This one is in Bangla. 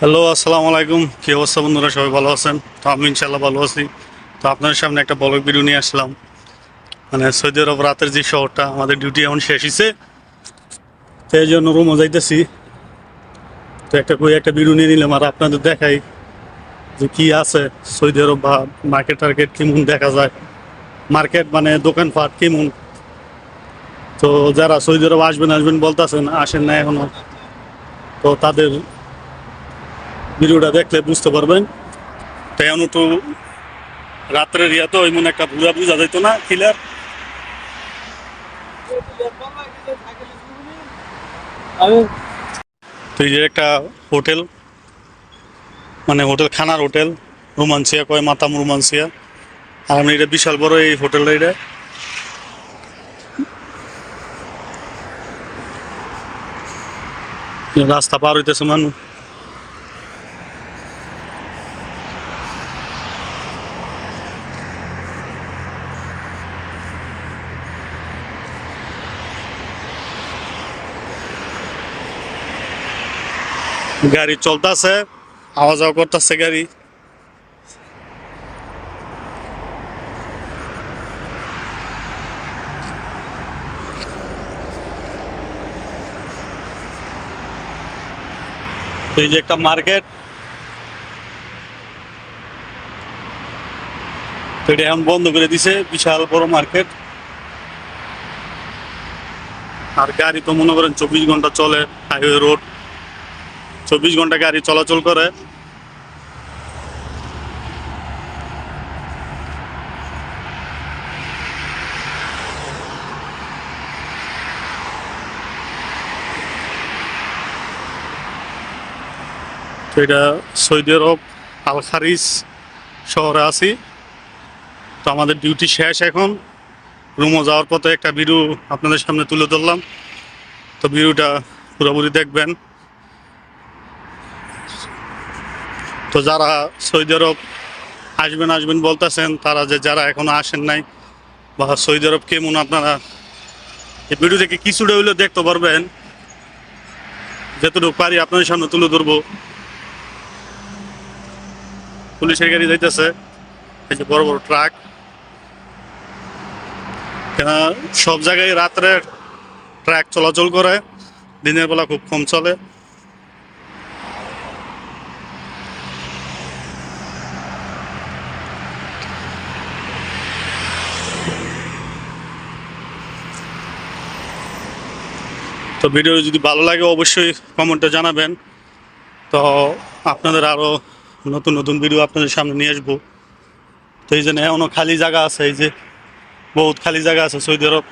হ্যালো, আসসালামু আলাইকুম। কি অবস্থা বন্ধুরা? সবাই ভালো আছেন? তো আমি ইনশাল্লাহ ভালো আছি। তো আপনাদের সামনে একটা ব্লগ ভিডিও নিয়ে আসলাম। মানে সৌদি আরব রাতের যে শহরটা, আমাদের ডিউটি এখন শেষ হয়েছে, তো এই জন্য রুমও যাইতেছি। তো একটা ভিডিও নিয়ে নিলাম আর আপনাদের দেখাই যে কি আছে সৌদি আরব, বা মার্কেট টার্কেট কেমন দেখা যায়, মার্কেট মানে দোকানপাট কেমন। তো যারা সৌদি আরব আসবেন আসবেন বলতেছেন, আসেন না এখনো, তো তাদের ভিডিওটা দেখলে বুঝতে পারবেন। তো এখন একটু রাত্রের ইয়া, তো এমন একটা বুঝা বুঝা যাইতো না ক্লিয়ার। তো এই যে একটা হোটেল, মানে হোটেল খানার হোটেল, রোমান্সিয়া কয়, মাতাম রোমান্সিয়া। আর আমি এটা বিশাল বড় এই হোটেলটা, এটা রাস্তা পার হইতেছে মানুষ। গাড়ি চলতেছে, আওয়া যাওয়া করতেছে গাড়ি। তো এই যে একটা মার্কেট, তো এটা এখন বন্ধ করে দিছে, বিশাল বড় মার্কেট। আর গাড়ি তো মনে করেন 24 ঘন্টা চলে, হাইওয়ে রোড, 24 ঘন্টা গাড়ি চলাচল করে। তো এটা সৌদি আরব আল খারিজ শহরে আছি। তো আমাদের ডিউটি শেষ এখন, রুমও যাওয়ার পথে একটা ভিডিও আপনাদের সামনে তুলে ধরলাম। তো ভিডিওটা পুরোপুরি দেখবেন। তো যারা সৌদি আরব আসবেন আসবেন বলতেছেন, তারা যারা এখনো আসেন নাই, বা সৌদি আরব কেমন, আপনারা এই ভিডিও থেকে কিছুটা হইলেও দেখতে পারবেন। যতটুকু পারি আপনাদের সামনে তুলে ধরবো। পুলিশের গাড়ি যাইতেছে, এই যে বড় বড় ট্রাক। কেন সব জায়গায় রাত্রে ট্রাক চলাচল করে, দিনের বেলা খুব কম চলে। তো ভিডিও যদি ভালো লাগে অবশ্যই কমেন্টে জানাবেন। তো আপনাদের আরও নতুন নতুন ভিডিও আপনাদের সামনে নিয়ে আসবো। তো এই জন্য এখনও খালি জায়গা আছে, এই যে বহুত খালি জায়গা আছে সৌদি আরব।